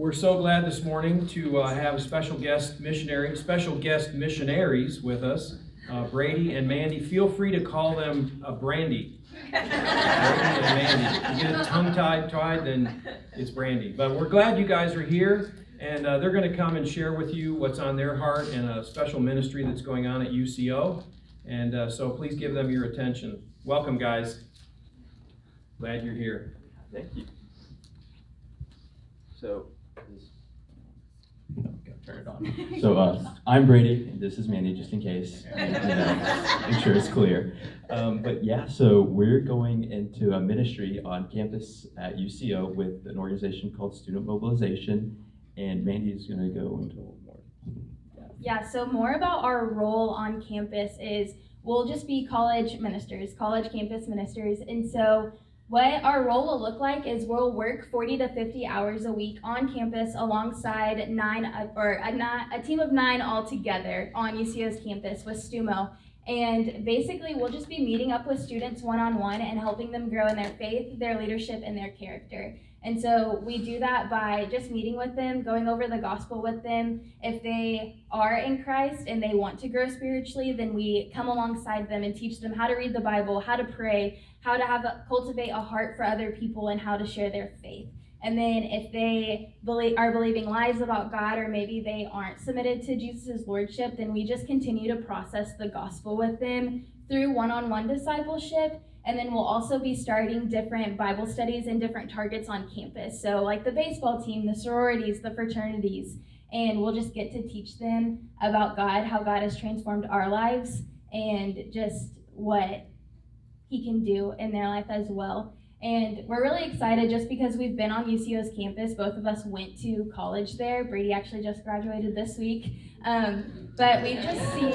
We're so glad this morning to have special guest missionaries with us, Brady and Mandy. Feel free to call them Brandy. Brady and Mandy. If you get it tongue-tied, then it's Brandy. But we're glad you guys are here, and they're going to come and share with you what's on their heart and a special ministry that's going on at UCO. And so please give them your attention. Welcome, guys. Glad you're here. Thank you. So, turn it on. So, I'm Brady, and this is Mandy, just in case. Make sure it's clear. But yeah, so we're going into a ministry on campus at UCO with an organization called Student Mobilization, and Mandy is going to go into a little more. Yeah, so more about our role on campus is we'll just be college campus ministers, and so what our role will look like is we'll work 40 to 50 hours a week on campus alongside a team of 9 all together on UCO's campus with STUMO. And basically, we'll just be meeting up with students one-on-one and helping them grow in their faith, their leadership, and their character. And so we do that by just meeting with them, going over the gospel with them. If they are in Christ and they want to grow spiritually, then we come alongside them and teach them how to read the Bible, how to pray, how to cultivate a heart for other people, and how to share their faith. And then if they are believing lies about God, or maybe they aren't submitted to Jesus' lordship, then we just continue to process the gospel with them through one-on-one discipleship. And then we'll also be starting different Bible studies and different targets on campus. So like the baseball team, the sororities, the fraternities. And we'll just get to teach them about God, how God has transformed our lives, and just what He can do in their life as well. And we're really excited just because we've been on UCO's campus. Both of us went to college there. Brady actually just graduated this week. But we've just seen,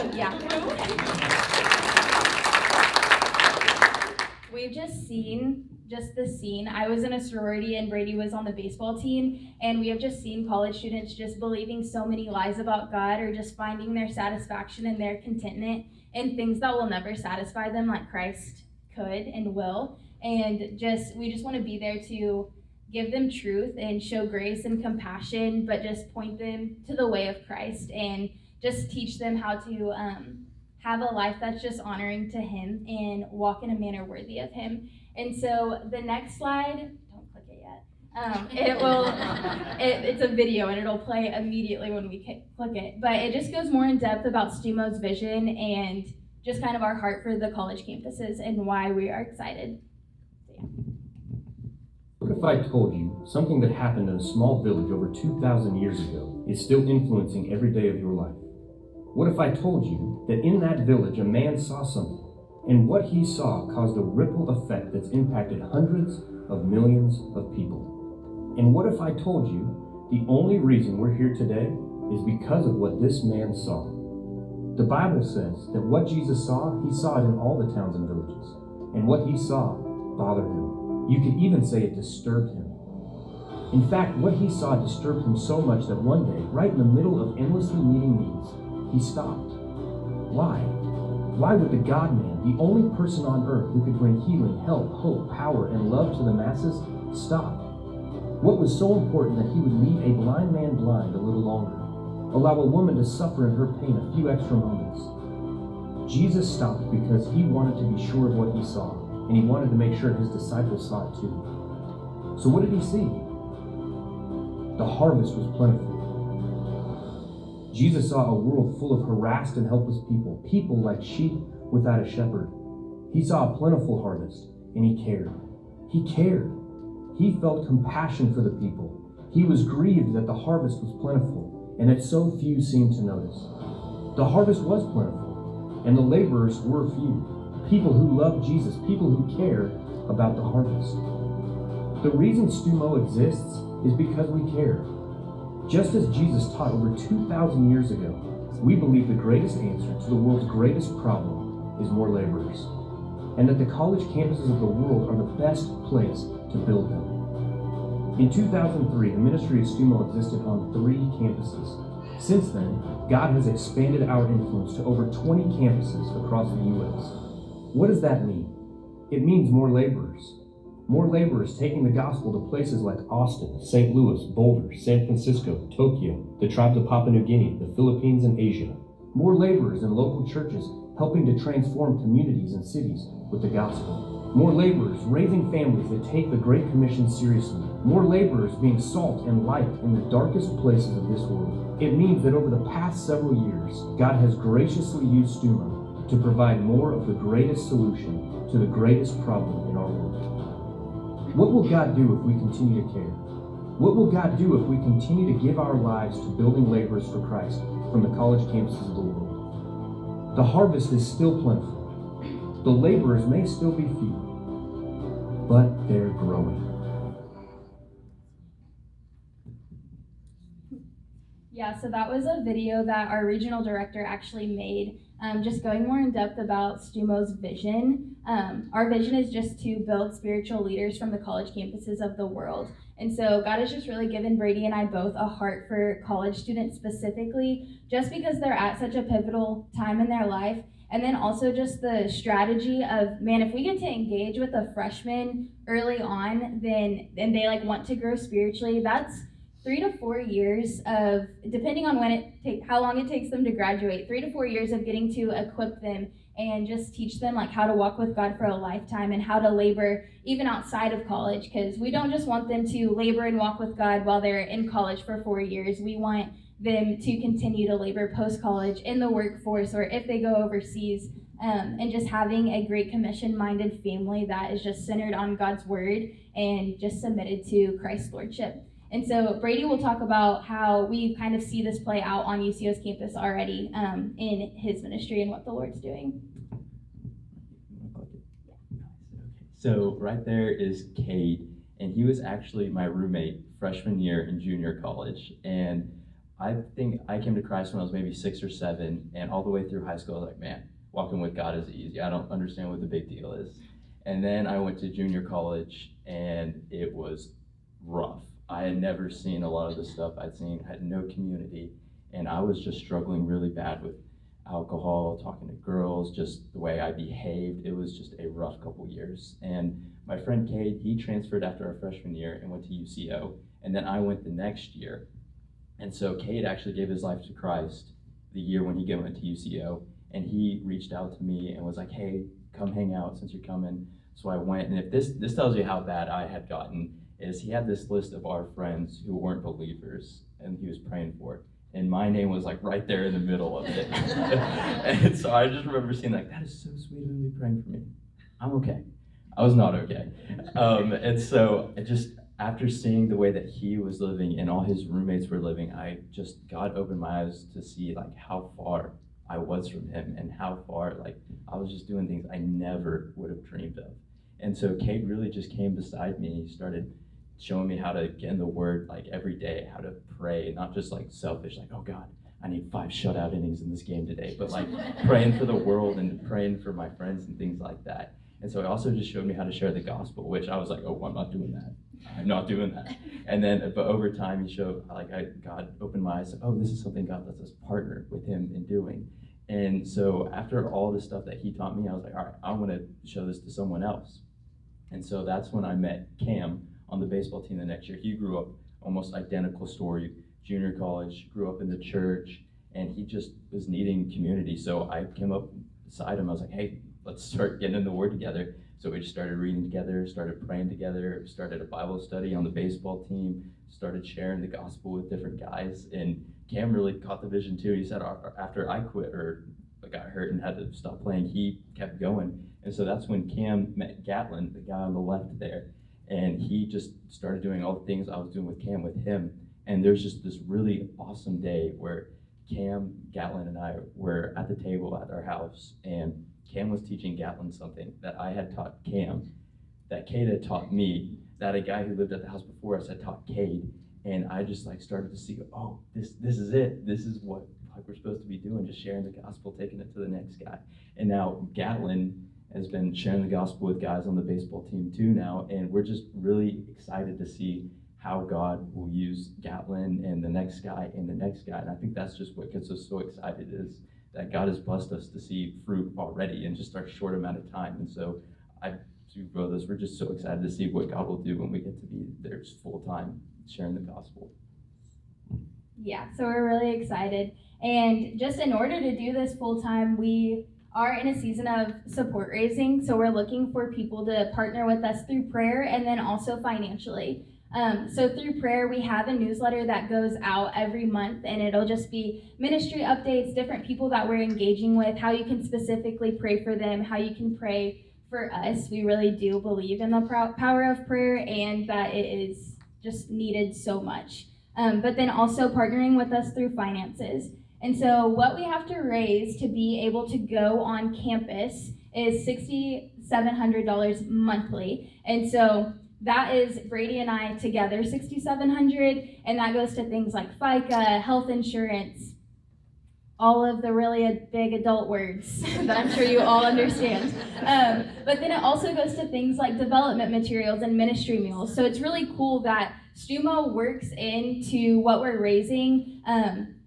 we've just seen the scene. I was in a sorority and Brady was on the baseball team, and we have just seen college students just believing so many lies about God, or just finding their satisfaction and their contentment in things that will never satisfy them like Christ could and will. And we just want to be there to give them truth and show grace and compassion, but just point them to the way of Christ and just teach them how to have a life that's just honoring to Him and walk in a manner worthy of Him. And so the next slide, don't click it yet. It's a video and it'll play immediately when we click it. But it just goes more in depth about STUMO's vision and just kind of our heart for the college campuses and why we are excited. So, yeah. What if I told you something that happened in a small village over 2,000 years ago is still influencing every day of your life? What if I told you that in that village a man saw something, and what he saw caused a ripple effect that's impacted hundreds of millions of people? And what if I told you the only reason we're here today is because of what this man saw? The Bible says that what Jesus saw, He saw it in all the towns and villages. And what He saw bothered Him. You could even say it disturbed Him. In fact, what He saw disturbed Him so much that one day, right in the middle of endlessly meeting needs, He stopped. Why? Why would the God-man, the only person on earth who could bring healing, help, hope, power, and love to the masses, stop? What was so important that He would leave a blind man blind a little longer? Allow a woman to suffer in her pain a few extra moments? Jesus stopped because He wanted to be sure of what He saw, and He wanted to make sure His disciples saw it too. So what did He see? The harvest was plentiful. Jesus saw a world full of harassed and helpless people like sheep without a shepherd. He saw a plentiful harvest, and He cared. He cared. He felt compassion for the people. He was grieved that the harvest was plentiful, and that so few seemed to notice. The harvest was plentiful, and the laborers were few. People who love Jesus, people who care about the harvest. The reason STUMO exists is because we care. Just as Jesus taught over 2,000 years ago, we believe the greatest answer to the world's greatest problem is more laborers, and that the college campuses of the world are the best place to build them. In 2003, the ministry of STUMO existed on 3 campuses. Since then, God has expanded our influence to over 20 campuses across the U.S. What does that mean? It means more laborers. More laborers taking the gospel to places like Austin, St. Louis, Boulder, San Francisco, Tokyo, the tribes of Papua New Guinea, the Philippines, and Asia. More laborers in local churches helping to transform communities and cities with the gospel. More laborers raising families that take the Great Commission seriously. More laborers being salt and light in the darkest places of this world. It means that over the past several years, God has graciously used Stuma to provide more of the greatest solution to the greatest problem in our world. What will God do if we continue to care? What will God do if we continue to give our lives to building laborers for Christ from the college campuses of the world? The harvest is still plentiful. The laborers may still be few, but they're growing. Yeah, so that was a video that our regional director actually made, just going more in depth about Stumo's vision. Our vision is just to build spiritual leaders from the college campuses of the world. And so God has just really given Brady and I both a heart for college students specifically, just because they're at such a pivotal time in their life. And then also just the strategy of, man, if we get to engage with a freshman early on, then and they want to grow spiritually, that's 3 to 4 years of, depending on how long it takes them to graduate, 3 to 4 years of getting to equip them and just teach them how to walk with God for a lifetime and how to labor even outside of college, because we don't just want them to labor and walk with God while they're in college for 4 years. We want them to continue to labor post-college in the workforce or if they go overseas, and just having a Great Commission-minded family that is just centered on God's word and just submitted to Christ's lordship. And so Brady will talk about how we kind of see this play out on UCO's campus already in his ministry and what the Lord's doing. So right there is Cade, and he was actually my roommate freshman year in junior college. And I think I came to Christ when I was maybe 6 or 7, and all the way through high school I was like, man, walking with God is easy. I don't understand what the big deal is. And then I went to junior college, and it was rough. I had never seen a lot of the stuff I'd seen, had no community, and I was just struggling really bad with alcohol, talking to girls, just the way I behaved. It was just a rough couple years. And my friend Cade, he transferred after our freshman year and went to UCO, and then I went the next year. And so Cade actually gave his life to Christ the year when he went to UCO, and he reached out to me and was like, hey, come hang out since you're coming. So I went, and if this tells you how bad I had gotten, is he had this list of our friends who weren't believers, and he was praying for it. And my name was right there in the middle of it. And so I just remember seeing that is so sweet of him to be praying for me. I'm okay. I was not okay. And so after seeing the way that he was living and all his roommates were living, God opened my eyes to see how far I was from him and how far I was just doing things I never would have dreamed of. And so Cade really just came beside me. He started showing me how to get in the word every day, how to pray, not just selfish, oh God, I need 5 shutout innings in this game today, but praying for the world and praying for my friends and things like that. And so he also just showed me how to share the gospel, which I was oh, I'm not doing that. I'm not doing that. And then, but over time he showed, God opened my eyes, oh, this is something God lets us partner with him in doing. And so after all the stuff that he taught me, I was all right, I want to show this to someone else. And so that's when I met Cam on the baseball team the next year. He grew up almost identical story, junior college, grew up in the church, and he just was needing community. So I came up beside him. I was like, hey, let's start getting in the word together. So we just started reading together, started praying together, started a Bible study on the baseball team, started sharing the gospel with different guys. And Cam really caught the vision too. He said after I quit or got hurt and had to stop playing, he kept going. And so that's when Cam met Gatlin, the guy on the left there. And he just started doing all the things I was doing with Cam with him. And there's just this really awesome day where Cam, Gatlin, and I were at the table at our house, and Cam was teaching Gatlin something that I had taught Cam, that Cade had taught me, that a guy who lived at the house before us had taught Cade. And I just started to see, oh, this is it. This is what we're supposed to be doing, just sharing the gospel, taking it to the next guy. And now Gatlin has been sharing the gospel with guys on the baseball team too now, and we're just really excited to see how God will use Gatlin and the next guy and the next guy. And I think that's just what gets us so excited, is that God has blessed us to see fruit already in just our short amount of time. And so to grow this. We're just so excited to see what God will do when we get to be there full time sharing the gospel. Yeah, so we're really excited. And just in order to do this full time, we are in a season of support raising. So we're looking for people to partner with us through prayer and then also financially. So through prayer, we have a newsletter that goes out every month, and it'll just be ministry updates, different people that we're engaging with, how you can specifically pray for them, how you can pray for us. We really do believe in the power of prayer and that it is just needed so much. But then also partnering with us through finances. And so what we have to raise to be able to go on campus is $6,700 monthly. And so that is Brady and I together, $6,700, and that goes to things like FICA, health insurance, all of the really big adult words that I'm sure you all understand. But then it also goes to things like development materials and ministry meals. So it's really cool that STUMO works into what we're raising,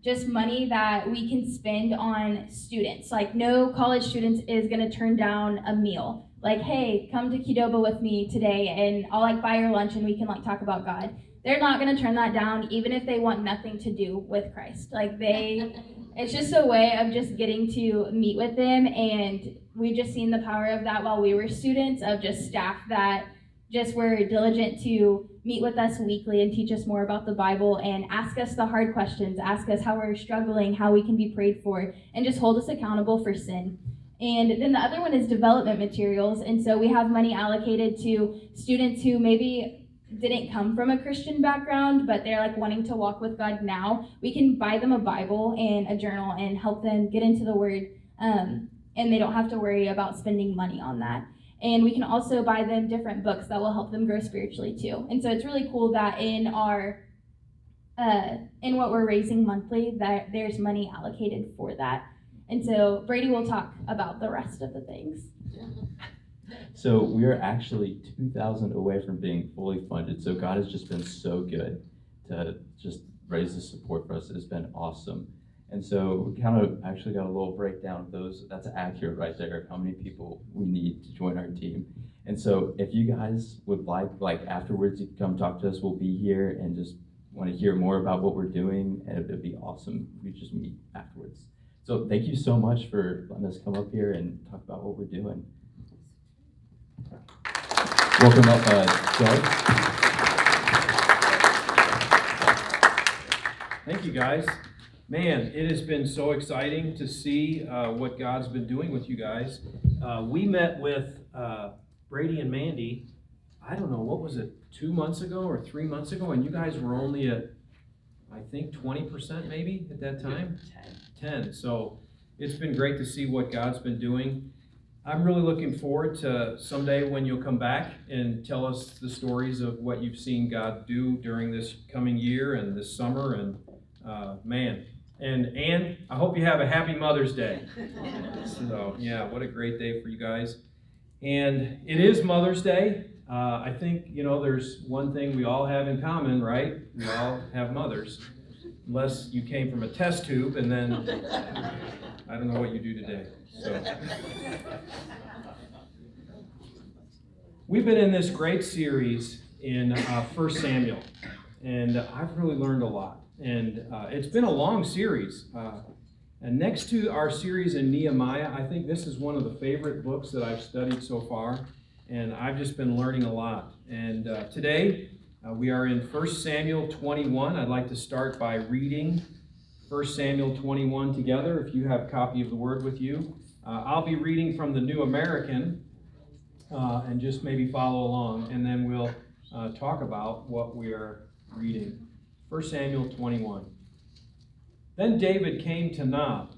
just money that we can spend on students. Like no college student is gonna turn down a meal. Like, hey, come to Qdoba with me today and I'll buy your lunch and we can talk about God. They're not gonna turn that down even if they want nothing to do with Christ. It's just a way of just getting to meet with them, and we've just seen the power of that while we were students, of just staff that just were diligent to meet with us weekly and teach us more about the Bible and ask us the hard questions, ask us how we're struggling, how we can be prayed for, and just hold us accountable for sin. And then the other one is development materials, and so we have money allocated to students who maybe didn't come from a Christian background, but they're wanting to walk with God now. We can buy them a Bible and a journal and help them get into the Word, and they don't have to worry about spending money on that. And we can also buy them different books that will help them grow spiritually too. And so it's really cool that in what we're raising monthly, that there's money allocated for that. And so Brady will talk about the rest of the things. So we are actually 2,000 away from being fully funded. So God has just been so good to just raise the support for us. It's been awesome. And so we kind of actually got a little breakdown of those. That's accurate right there, how many people we need to join our team. And so if you guys would like afterwards, you can come talk to us. We'll be here and just want to hear more about what we're doing. And it'd be awesome if we just meet afterwards. So thank you so much for letting us come up here and talk about what we're doing. Welcome up, Doug. Thank you, guys. Man, it has been so exciting to see what God's been doing with you guys. We met with Brady and Mandy, I don't know, what was it, 2 months ago or 3 months ago? And you guys were only at, I think, 20% maybe at that time? 10. So it's been great to see what God's been doing. I'm really looking forward to someday when you'll come back and tell us the stories of what you've seen God do during this coming year and this summer. And man, and Ann, I hope you have a happy Mother's Day. So yeah, what a great day for you guys. And it is Mother's Day. I think, there's one thing we all have in common, right? We all have mothers. Unless you came from a test tube and then I don't know what you do today. So we've been in this great series in 1 Samuel, and I've really learned a lot. And it's been a long series. And next to our series in Nehemiah, I think this is one of the favorite books that I've studied so far, and I've just been learning a lot. And today, we are in 1 Samuel 21. I'd like to start by reading 1 Samuel 21 together, if you have a copy of the Word with you. I'll be reading from the New American, and just maybe follow along, and then we'll talk about what we're reading. 1 Samuel 21. Then David came to Nob,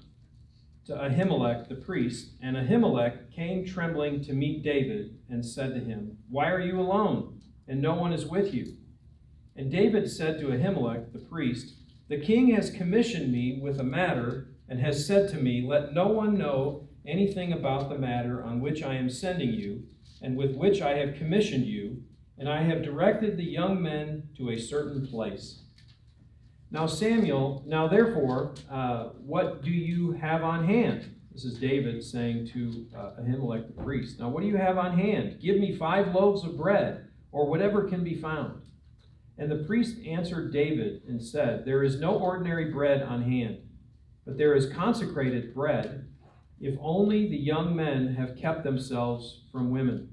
to Ahimelech the priest, and Ahimelech came trembling to meet David, and said to him, "Why are you alone, and no one is with you?" And David said to Ahimelech the priest, "The king has commissioned me with a matter, and has said to me, 'Let no one know anything about the matter on which I am sending you, and with which I have commissioned you, and I have directed the young men to a certain place.' Now therefore, what do you have on hand?" This is David saying to Ahimelech the priest, "Now what do you have on hand? Give me 5 loaves of bread, or whatever can be found." And the priest answered David and said, "There is no ordinary bread on hand, but there is consecrated bread, if only the young men have kept themselves from women."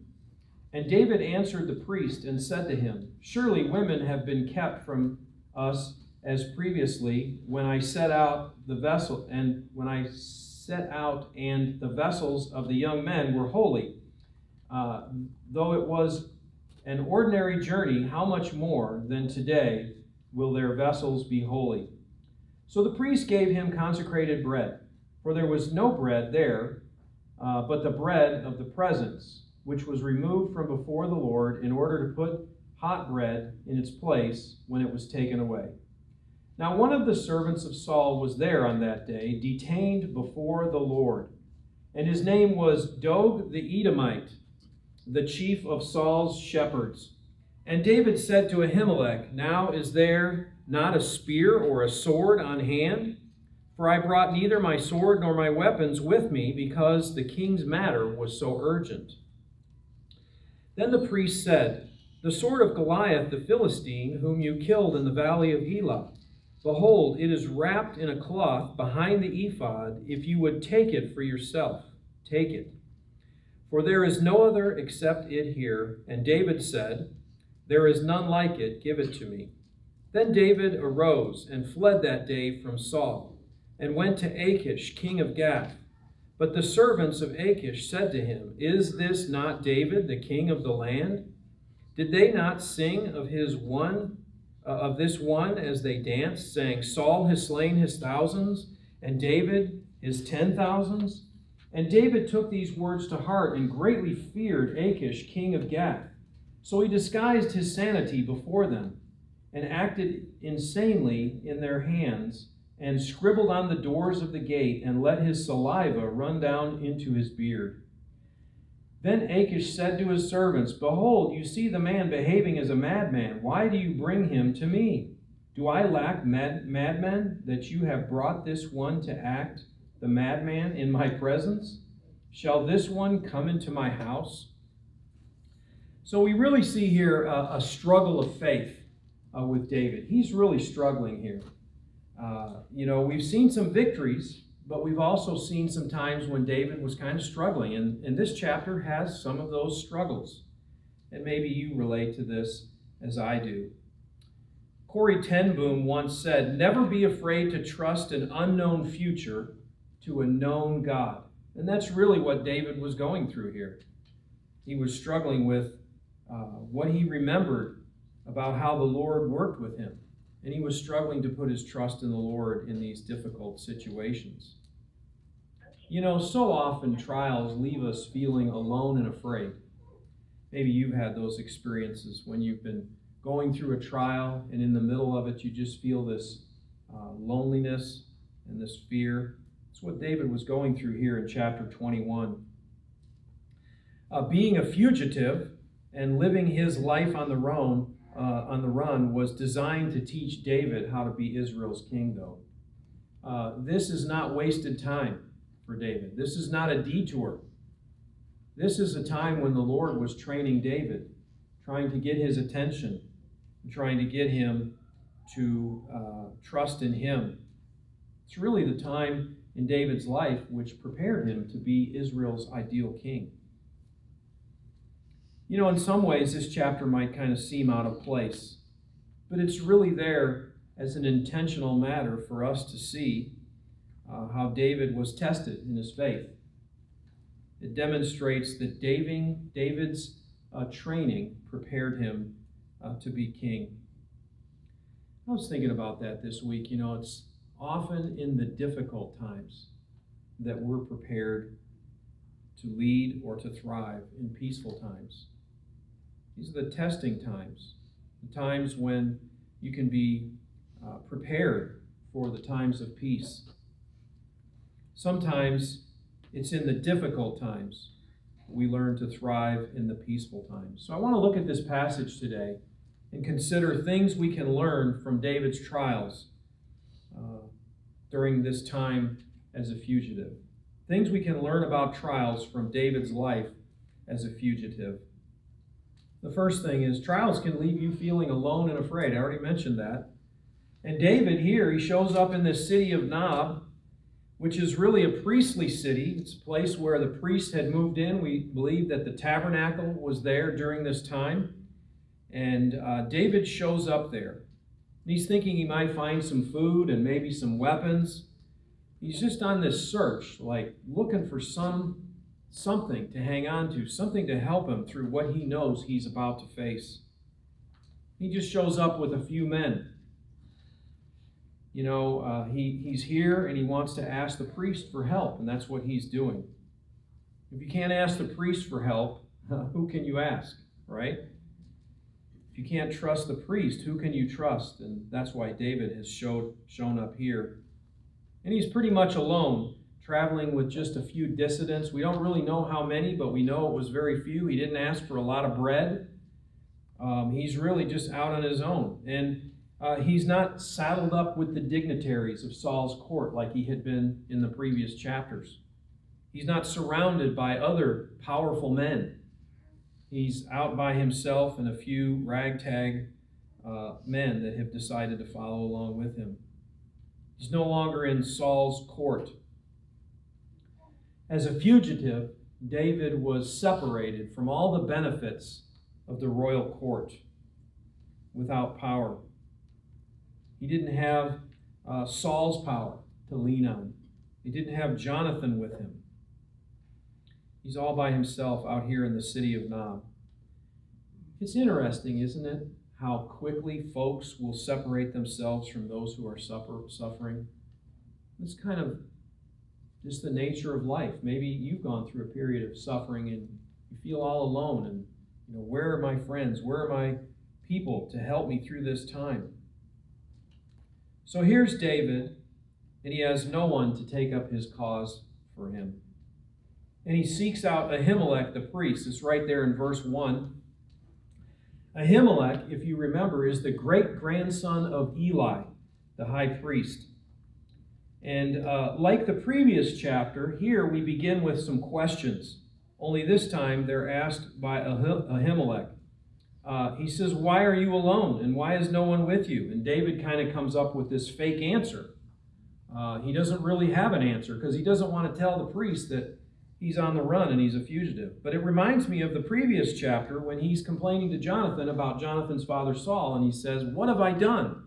And David answered the priest and said to him, "Surely women have been kept from us as previously when I set out the vessel and the vessels of the young men were holy. Though it was an ordinary journey, how much more than today will their vessels be holy?" So the priest gave him consecrated bread, for there was no bread there, but the bread of the presence, which was removed from before the Lord in order to put hot bread in its place when it was taken away. Now one of the servants of Saul was there on that day, detained before the Lord, and his name was Doeg the Edomite, the chief of Saul's shepherds. And David said to Ahimelech, "Now is there not a spear or a sword on hand? For I brought neither my sword nor my weapons with me, because the king's matter was so urgent." Then the priest said, "The sword of Goliath the Philistine, whom you killed in the valley of Elah, behold, it is wrapped in a cloth behind the ephod. If you would take it for yourself, take it. For there is no other except it here." And David said, "There is none like it. Give it to me." Then David arose and fled that day from Saul, and went to Achish, king of Gath. But the servants of Achish said to him, "Is this not David, the king of the land? Did they not sing of this one as they danced, saying, 'Saul has slain his thousands, and David his 10,000s?'" And David took these words to heart and greatly feared Achish, king of Gath. So he disguised his sanity before them and acted insanely in their hands, and scribbled on the doors of the gate, and let his saliva run down into his beard. Then Achish said to his servants, "Behold, you see the man behaving as a madman. Why do you bring him to me? Do I lack madmen, that you have brought this one to act the madman in my presence? Shall this one come into my house?" So we really see here a struggle of faith with David. He's really struggling here. We've seen some victories, but we've also seen some times when David was kind of struggling. And this chapter has some of those struggles. And maybe you relate to this as I do. Corrie ten Boom once said, "Never be afraid to trust an unknown future to a known God." And that's really what David was going through here. He was struggling with what he remembered about how the Lord worked with him. And he was struggling to put his trust in the Lord in these difficult situations. So often trials leave us feeling alone and afraid. Maybe you've had those experiences when you've been going through a trial, and in the middle of it, you just feel this loneliness and this fear. It's what David was going through here in chapter 21. Being a fugitive and living his life on the run was designed to teach David how to be Israel's king, though. This is not wasted time for David. This is not a detour. This is a time when the Lord was training David, trying to get his attention, and trying to get him to trust in him. It's really the time in David's life which prepared him to be Israel's ideal king. In some ways, this chapter might kind of seem out of place, but it's really there as an intentional matter for us to see how David was tested in his faith. It demonstrates that David's training prepared him to be king. I was thinking about that this week. It's often in the difficult times that we're prepared to lead or to thrive in peaceful times. These are the testing times, the times when you can be prepared for the times of peace. Sometimes it's in the difficult times we learn to thrive in the peaceful times. So I want to look at this passage today and consider things we can learn from David's trials during this time as a fugitive. Things we can learn about trials from David's life as a fugitive. The first thing is trials can leave you feeling alone and afraid. I already mentioned that. And David here, he shows up in this city of Nob, which is really a priestly city. It's a place where the priests had moved in. We believe that the tabernacle was there during this time. And David shows up there. He's thinking he might find some food and maybe some weapons. He's just on this search, like looking for something to hang on to, something to help him through what he knows he's about to face. He just shows up with a few men. He's here and he wants to ask the priest for help, and that's what he's doing. If you can't ask the priest for help, who can you ask, right? If you can't trust the priest, who can you trust? And that's why David has shown up here. And he's pretty much alone, traveling with just a few dissidents. We don't really know how many, but we know it was very few. He didn't ask for a lot of bread. He's really just out on his own. And he's not saddled up with the dignitaries of Saul's court like he had been in the previous chapters. He's not surrounded by other powerful men. He's out by himself and a few ragtag men that have decided to follow along with him. He's no longer in Saul's court. As a fugitive, David was separated from all the benefits of the royal court without power. He didn't have Saul's power to lean on. He didn't have Jonathan with him. He's all by himself out here in the city of Nob. It's interesting, isn't it, how quickly folks will separate themselves from those who are suffering. It's kind of just the nature of life. Maybe you've gone through a period of suffering and you feel all alone and, where are my friends? Where are my people to help me through this time? So here's David, and he has no one to take up his cause for him. And he seeks out Ahimelech the priest. It's right there in verse 1. Ahimelech, if you remember, is the great-grandson of Eli, the high priest. And like the previous chapter, here we begin with some questions. Only this time they're asked by Ahimelech. He says, why are you alone? And why is no one with you? And David kind of comes up with this fake answer. He doesn't really have an answer because he doesn't want to tell the priest that he's on the run and he's a fugitive. But it reminds me of the previous chapter when he's complaining to Jonathan about Jonathan's father Saul. And he says, what have I done?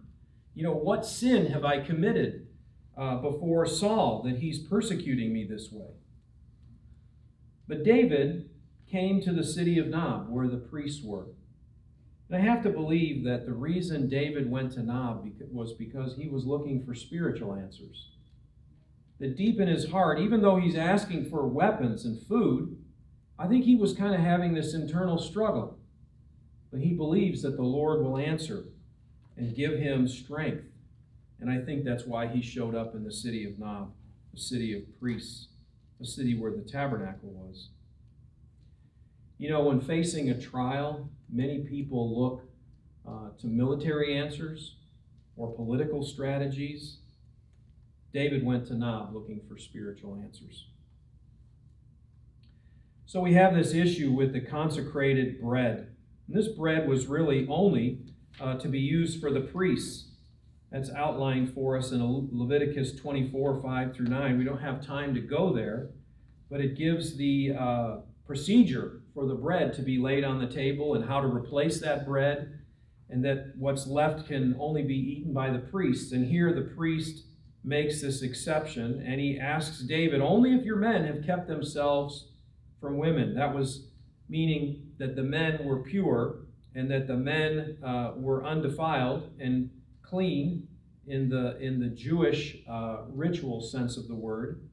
What sin have I committed before Saul that he's persecuting me this way? But David came to the city of Nob where the priests were. And I have to believe that the reason David went to Nob was because he was looking for spiritual answers. That deep in his heart, even though he's asking for weapons and food, I think he was kind of having this internal struggle. But he believes that the Lord will answer and give him strength. And I think that's why he showed up in the city of Nob, the city of priests, the city where the tabernacle was. When facing a trial, many people look to military answers or political strategies. David went to Nob looking for spiritual answers. So we have this issue with the consecrated bread. And this bread was really only to be used for the priests. That's outlined for us in Leviticus 24, 5 through 9. We don't have time to go there, but it gives the procedure for the bread to be laid on the table and how to replace that bread, and that what's left can only be eaten by the priests. And here the priest makes this exception, and he asks David, only if your men have kept themselves from women. That was meaning that the men were pure and that the men were undefiled and clean in the Jewish ritual sense of the word.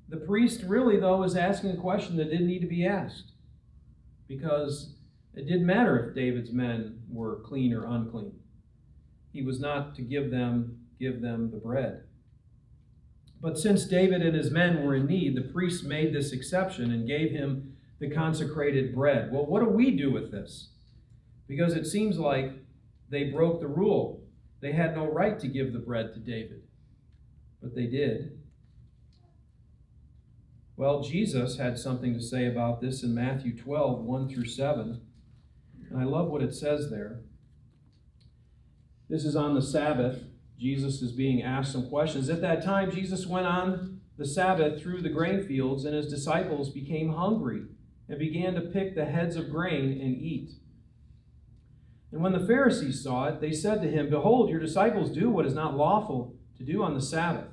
The priest really, though, is asking a question that didn't need to be asked, because it didn't matter if David's men were clean or unclean. He was not to give them the bread. But since David and his men were in need, the priest made this exception and gave him the consecrated bread. Well, what do we do with this? Because it seems like they broke the rule. They had no right to give the bread to David, but they did. Well, Jesus had something to say about this in Matthew 12, 1 through 7. And I love what it says there. This is on the Sabbath. Jesus is being asked some questions. At that time, Jesus went on the Sabbath through the grain fields, and his disciples became hungry and began to pick the heads of grain and eat. And when the Pharisees saw it, they said to him, "Behold, your disciples do what is not lawful to do on the Sabbath."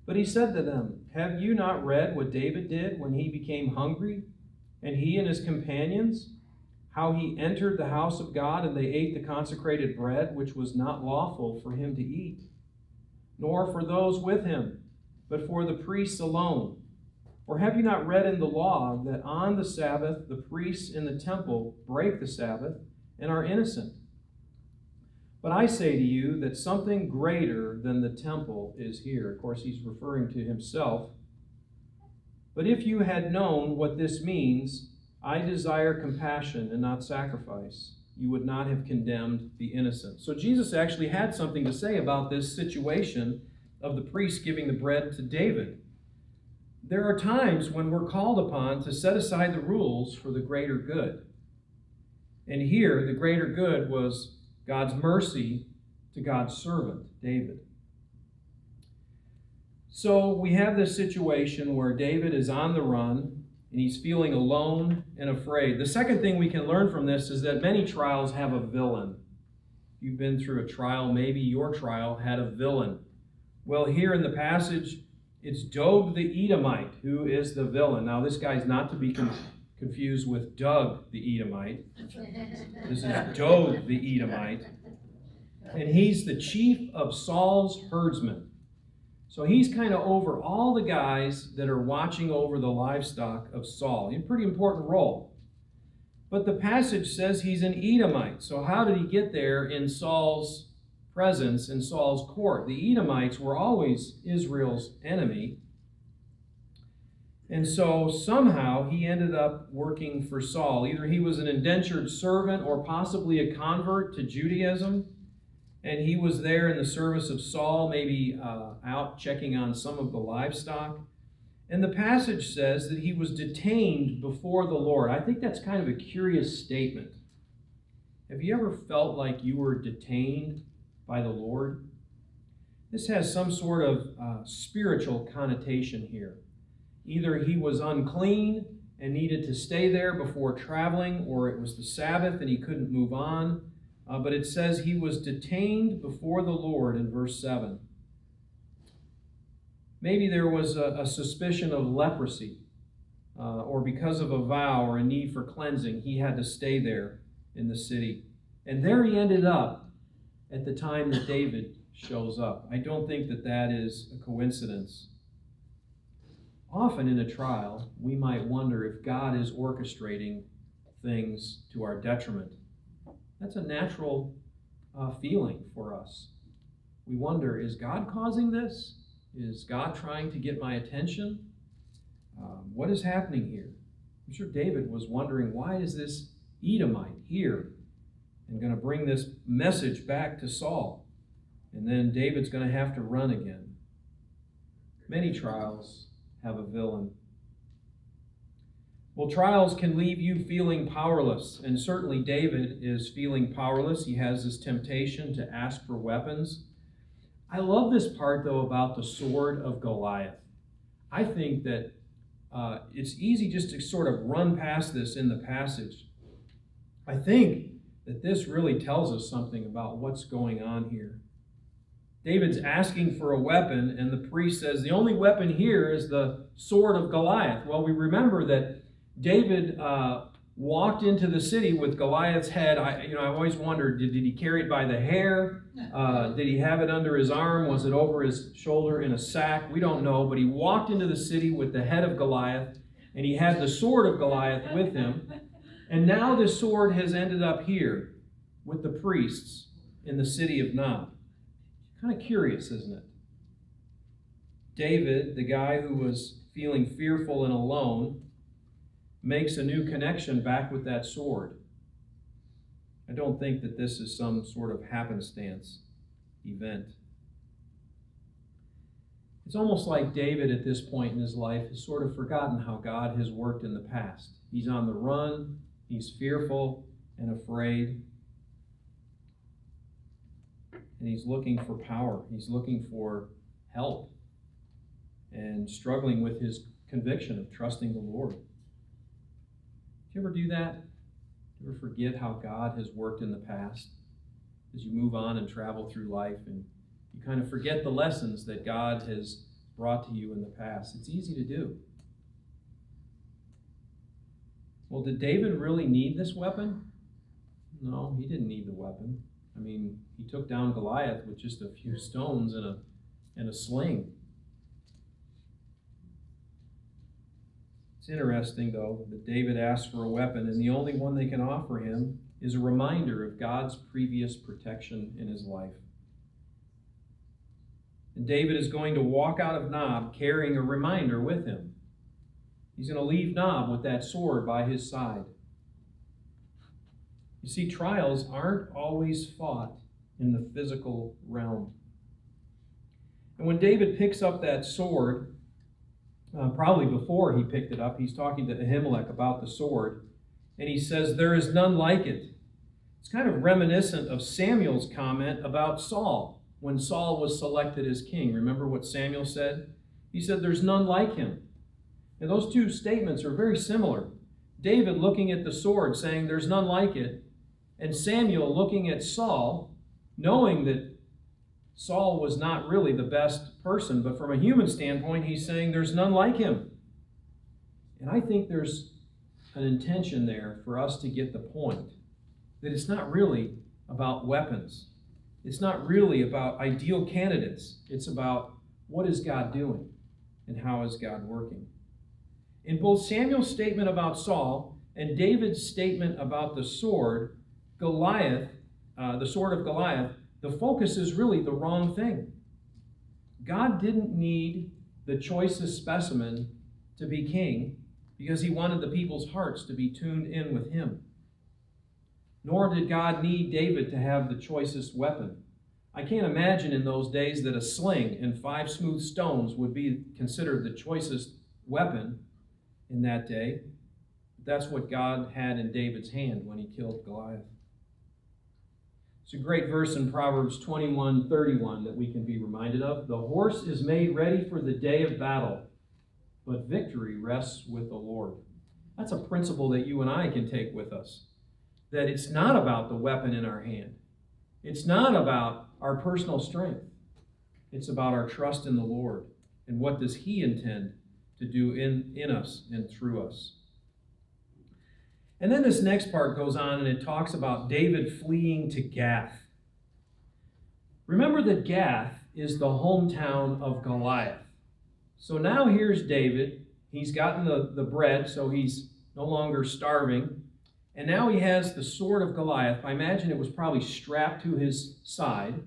But he said to them, "Have you not read what David did when he became hungry, and he and his companions, how he entered the house of God, and they ate the consecrated bread, which was not lawful for him to eat, nor for those with him, but for the priests alone? Or have you not read in the law that on the Sabbath the priests in the temple break the Sabbath and are innocent? But I say to you that something greater than the temple is here." Of course, he's referring to himself. "But if you had known what this means, I desire compassion and not sacrifice, you would not have condemned the innocent." So Jesus actually had something to say about this situation of the priest giving the bread to David. There are times when we're called upon to set aside the rules for the greater good. And here, the greater good was God's mercy to God's servant, David. So we have this situation where David is on the run, and he's feeling alone and afraid. The second thing we can learn from this is that many trials have a villain. If you've been through a trial, maybe your trial had a villain. Well, here in the passage, it's Doeg the Edomite who is the villain. Now, this guy's not to be confused with Doug the Edomite. This is Doeg the Edomite. And he's the chief of Saul's herdsmen. So he's kind of over all the guys that are watching over the livestock of Saul. A pretty important role. But the passage says he's an Edomite. So how did he get there in Saul's presence, in Saul's court? The Edomites were always Israel's enemy. And so somehow he ended up working for Saul. Either he was an indentured servant or possibly a convert to Judaism. And he was there in the service of Saul, maybe out checking on some of the livestock. And the passage says that he was detained before the Lord. I think that's kind of a curious statement. Have you ever felt like you were detained by the Lord? This has some sort of spiritual connotation here. Either he was unclean and needed to stay there before traveling, or it was the Sabbath and he couldn't move on. But it says he was detained before the Lord in verse 7. Maybe there was a suspicion of leprosy, or because of a vow or a need for cleansing, he had to stay there in the city. And there he ended up at the time that David shows up. I don't think that that is a coincidence. Often in a trial, we might wonder if God is orchestrating things to our detriment. That's a natural feeling for us. We wonder, is God causing this? Is God trying to get my attention? What is happening here? I'm sure David was wondering, why is this Edomite here and going to bring this message back to Saul? And then David's going to have to run again. Many trials have a villain. Well, trials can leave you feeling powerless, and certainly David is feeling powerless. He has this temptation to ask for weapons. I love this part, though, about the Sword of Goliath. I think that it's easy just to sort of run past this in the passage. I think that this really tells us something about what's going on here. David's asking for a weapon, and the priest says, the only weapon here is the Sword of Goliath. Well, we remember that David walked into the city with Goliath's head. I've always wondered, did he carry it by the hair? Did he have it under his arm? Was it over his shoulder in a sack? We don't know, but he walked into the city with the head of Goliath, and he had the sword of Goliath with him. And now this sword has ended up here with the priests in the city of Nob. Kind of curious, isn't it? David, the guy who was feeling fearful and alone, makes a new connection back with that sword. I don't think that this is some sort of happenstance event. It's almost like David at this point in his life has sort of forgotten how God has worked in the past. He's on the run, he's fearful and afraid, and he's looking for power. He's looking for help and struggling with his conviction of trusting the Lord. Do you ever do that? Do you ever forget how God has worked in the past as you move on and travel through life, and you kind of forget the lessons that God has brought to you in the past? It's easy to do. Well, did David really need this weapon? No, he didn't need the weapon. I mean, he took down Goliath with just a few stones and a sling. It's interesting, though, that David asked for a weapon, and the only one they can offer him is a reminder of God's previous protection in his life. And David is going to walk out of Nob carrying a reminder with him. He's going to leave Nob with that sword by his side. You see, trials aren't always fought in the physical realm. And when David picks up that sword, probably before he picked it up, he's talking to Ahimelech about the sword, and he says, "There is none like it." It's kind of reminiscent of Samuel's comment about Saul when Saul was selected as king. Remember what Samuel said? He said, "There's none like him." And those two statements are very similar. David looking at the sword saying, "There's none like it," and Samuel looking at Saul, knowing that Saul was not really the best person, but from a human standpoint, he's saying there's none like him. And I think there's an intention there for us to get the point that it's not really about weapons. It's not really about ideal candidates. It's about what is God doing and how is God working. In both Samuel's statement about Saul and David's statement about the sword, Goliath, the sword of Goliath, the focus is really the wrong thing. God didn't need the choicest specimen to be king because he wanted the people's hearts to be tuned in with him. Nor did God need David to have the choicest weapon. I can't imagine in those days that a sling and 5 smooth stones would be considered the choicest weapon in that day. That's what God had in David's hand when he killed Goliath. It's a great verse in Proverbs 21:31 that we can be reminded of. "The horse is made ready for the day of battle, but victory rests with the Lord." That's a principle that you and I can take with us. That it's not about the weapon in our hand. It's not about our personal strength. It's about our trust in the Lord and what does he intend to do in us and through us. And then this next part goes on and it talks about David fleeing to Gath. Remember that Gath is the hometown of Goliath. So now here's David. He's gotten the bread, so he's no longer starving. And now he has the sword of Goliath. I imagine it was probably strapped to his side.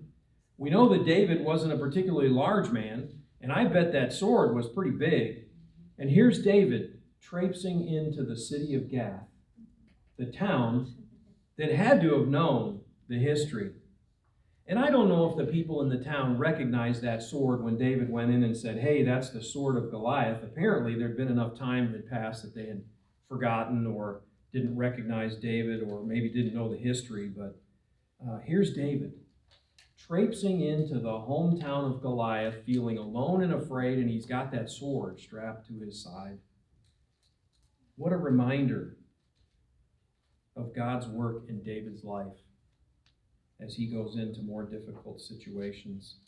We know that David wasn't a particularly large man, and I bet that sword was pretty big. And here's David traipsing into the city of Gath, the town that had to have known the history. And I don't know if the people in the town recognized that sword when David went in and said, "Hey, that's the sword of Goliath." Apparently, there'd been enough time had passed that they had forgotten or didn't recognize David or maybe didn't know the history. But here's David traipsing into the hometown of Goliath, feeling alone and afraid, and he's got that sword strapped to his side. What a reminder of God's work in David's life as he goes into more difficult situations.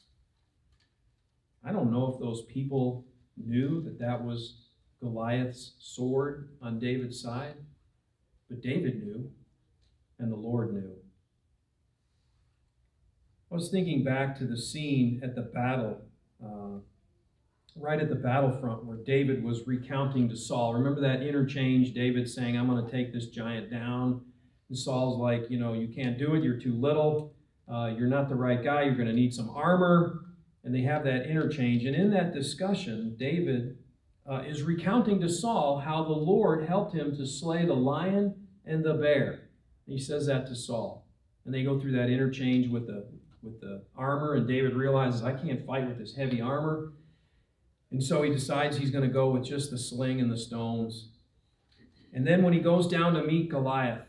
I don't know if those people knew that that was Goliath's sword on David's side, but David knew, and the Lord knew. I was thinking back to the scene at the battle, right at the battlefront where David was recounting to Saul. Remember that interchange, David saying, "I'm going to take this giant down." And Saul's like, "You can't do it. You're too little. You're not the right guy. You're going to need some armor." And they have that interchange. And in that discussion, David is recounting to Saul how the Lord helped him to slay the lion and the bear. And he says that to Saul. And they go through that interchange with the armor, and David realizes, "I can't fight with this heavy armor." And so he decides he's going to go with just the sling and the stones. And then when he goes down to meet Goliath,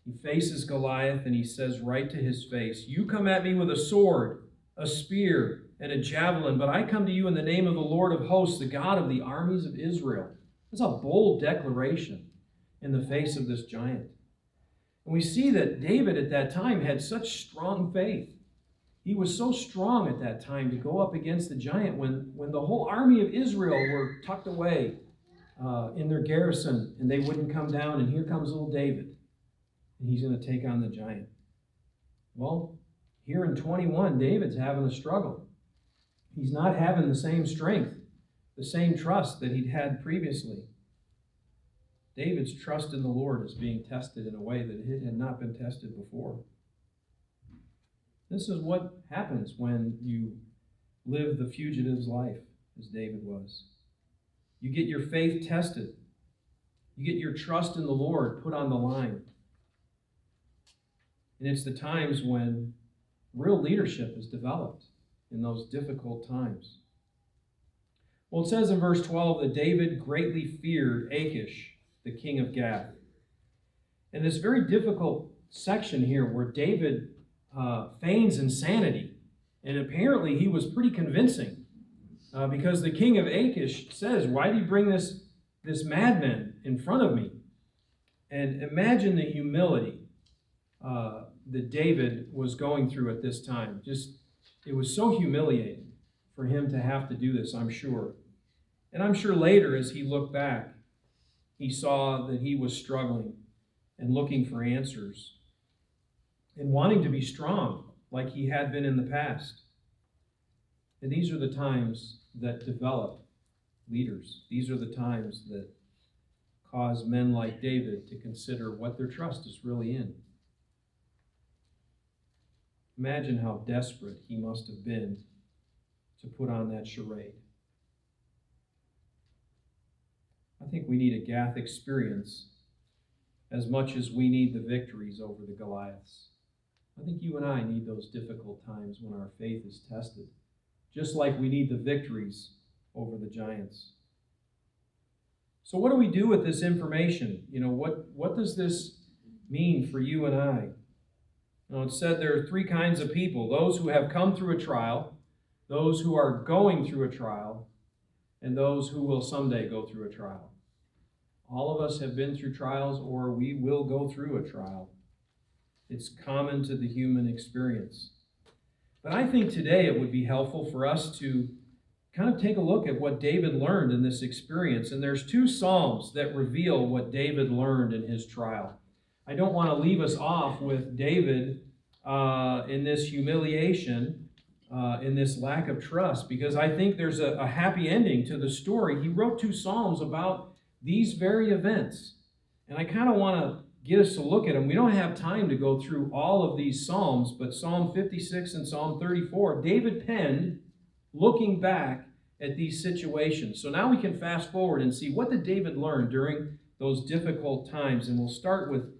he faces Goliath and he says right to his face, "You come at me with a sword, a spear, and a javelin, but I come to you in the name of the Lord of hosts, the God of the armies of Israel." That's a bold declaration in the face of this giant. And we see that David at that time had such strong faith. He was so strong at that time to go up against the giant when the whole army of Israel were tucked away in their garrison and they wouldn't come down. And here comes little David, and he's going to take on the giant. Well, here in 21, David's having a struggle. He's not having the same strength, the same trust that he'd had previously. David's trust in the Lord is being tested in a way that it had not been tested before. This is what happens when you live the fugitive's life, as David was. You get your faith tested. You get your trust in the Lord put on the line. And it's the times when real leadership is developed in those difficult times. Well, it says in verse 12 that David greatly feared Achish, the king of Gath. And this very difficult section here where David feigns insanity. And apparently he was pretty convincing because the king of Achish says, "Why do you bring this madman in front of me?" And imagine the humility that David was going through at this time. It was so humiliating for him to have to do this, I'm sure. And I'm sure later as he looked back, he saw that he was struggling and looking for answers and wanting to be strong like he had been in the past. And these are the times that develop leaders. These are the times that cause men like David to consider what their trust is really in. Imagine how desperate he must have been to put on that charade. I think we need a Gath experience as much as we need the victories over the Goliaths. I think you and I need those difficult times when our faith is tested, just like we need the victories over the giants. So what do we do with this information? What does this mean for you and I? It said there are three kinds of people: those who have come through a trial, those who are going through a trial, and those who will someday go through a trial. All of us have been through trials, or we will go through a trial. It's common to the human experience. But I think today it would be helpful for us to kind of take a look at what David learned in this experience. And there's two Psalms that reveal what David learned in his trial. I don't want to leave us off with David in this humiliation, in this lack of trust, because I think there's a happy ending to the story. He wrote two Psalms about these very events. And I kind of want to get us to look at them. We don't have time to go through all of these Psalms, but Psalm 56 and Psalm 34, David penned looking back at these situations. So now we can fast forward and see, what did David learn during those difficult times? And we'll start with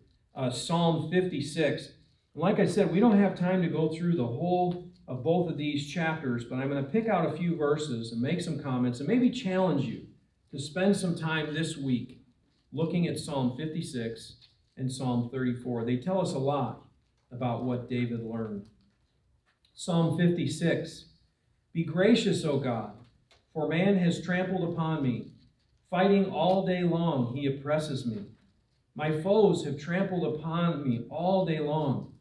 Psalm 56. And like I said, we don't have time to go through the whole of both of these chapters, but I'm going to pick out a few verses and make some comments and maybe challenge you to spend some time this week looking at Psalm 56 and Psalm 34. They tell us a lot about what David learned. Psalm 56, "Be gracious, O God, for man has trampled upon me. Fighting all day long, he oppresses me. My foes have trampled upon me all day long,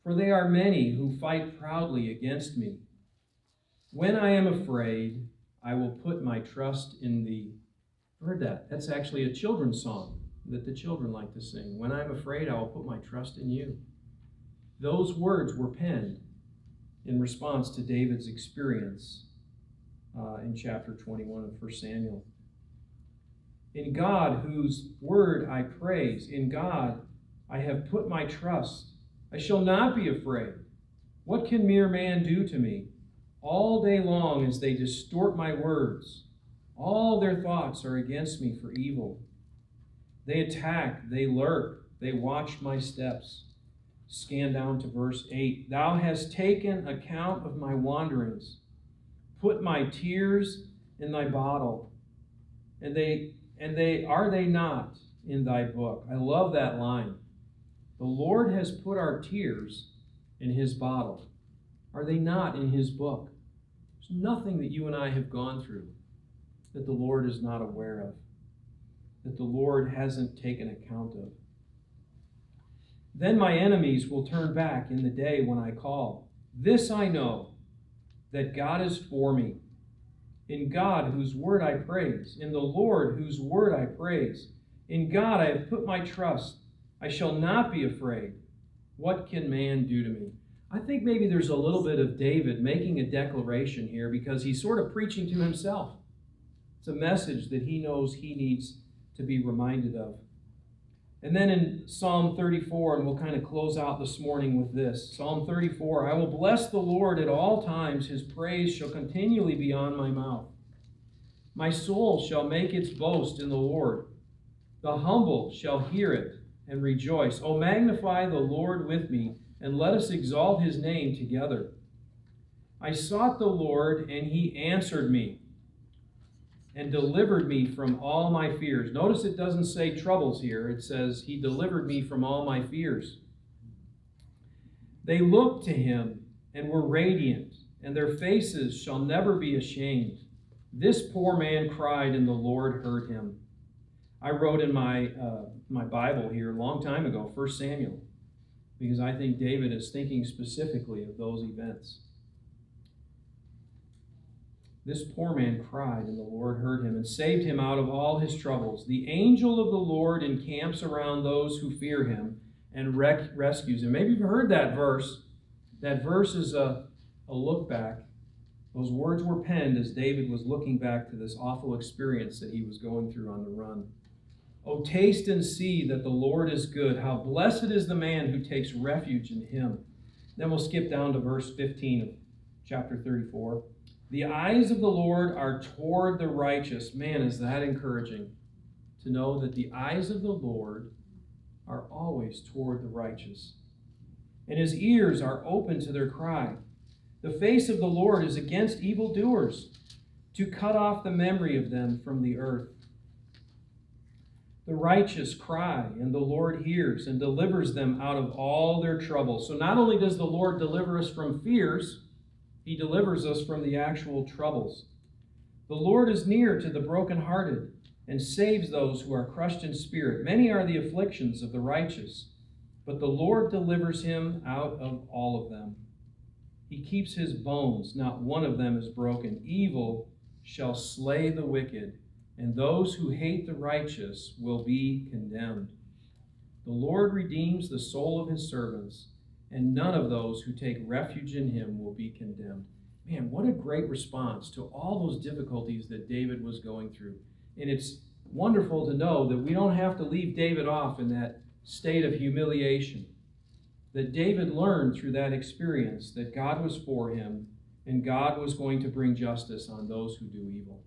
for they are many who fight proudly against me. When I am afraid, I will put my trust in thee." Heard that? That's actually a children's song that the children like to sing. When I'm afraid, I will put my trust in you. Those words were penned in response to David's experience in chapter 21 of 1 Samuel. "In God, whose word I praise, in God I have put my trust. I shall not be afraid. What can mere man do to me? All day long as they distort my words, all their thoughts are against me for evil. They attack, they lurk, they watch my steps." Scan down to verse 8. "Thou hast taken account of my wanderings, put my tears in thy bottle, and they are they not in thy book? I love that line. The Lord has put our tears in his bottle. Are they not in his book? There's nothing that you and I have gone through that the Lord is not aware of, that the Lord hasn't taken account of. Then my enemies will turn back in the day when I call. This I know, that God is for me. In God, whose word I praise. In the Lord, whose word I praise. In God I have put my trust. I shall not be afraid. What can man do to me? I think maybe there's a little bit of David making a declaration here because he's sort of preaching to himself. It's a message that he knows he needs to be reminded of. And then in Psalm 34, and we'll kind of close out this morning with this. Psalm 34, I will bless the Lord at all times. His praise shall continually be on my mouth. My soul shall make its boast in the Lord. The humble shall hear it and rejoice. O magnify the Lord with me, and let us exalt his name together. I sought the Lord, and he answered me and delivered me from all my fears. Notice it doesn't say troubles here. It says he delivered me from all my fears. They looked to him and were radiant, and their faces shall never be ashamed. This poor man cried, and the Lord heard him. I wrote in my Bible here a long time ago, 1 Samuel, because I think David is thinking specifically of those events. This poor man cried, and the Lord heard him and saved him out of all his troubles. The angel of the Lord encamps around those who fear him and rescues him. Maybe you've heard that verse. That verse is a look back. Those words were penned as David was looking back to this awful experience that he was going through on the run. Oh, taste and see that the Lord is good. How blessed is the man who takes refuge in him. Then we'll skip down to verse 15 of chapter 34. The eyes of the Lord are toward the righteous. Man, is that encouraging to know that the eyes of the Lord are always toward the righteous. And his ears are open to their cry. The face of the Lord is against evildoers, to cut off the memory of them from the earth. The righteous cry, and the Lord hears and delivers them out of all their troubles. So not only does the Lord deliver us from fears, he delivers us from the actual troubles. The Lord is near to the brokenhearted and saves those who are crushed in spirit. Many are the afflictions of the righteous, but the Lord delivers him out of all of them. He keeps his bones, not one of them is broken. Evil shall slay the wicked, and those who hate the righteous will be condemned. The Lord redeems the soul of his servants, and none of those who take refuge in him will be condemned. Man, what a great response to all those difficulties that David was going through. And it's wonderful to know that we don't have to leave David off in that state of humiliation. That David learned through that experience that God was for him, and God was going to bring justice on those who do evil.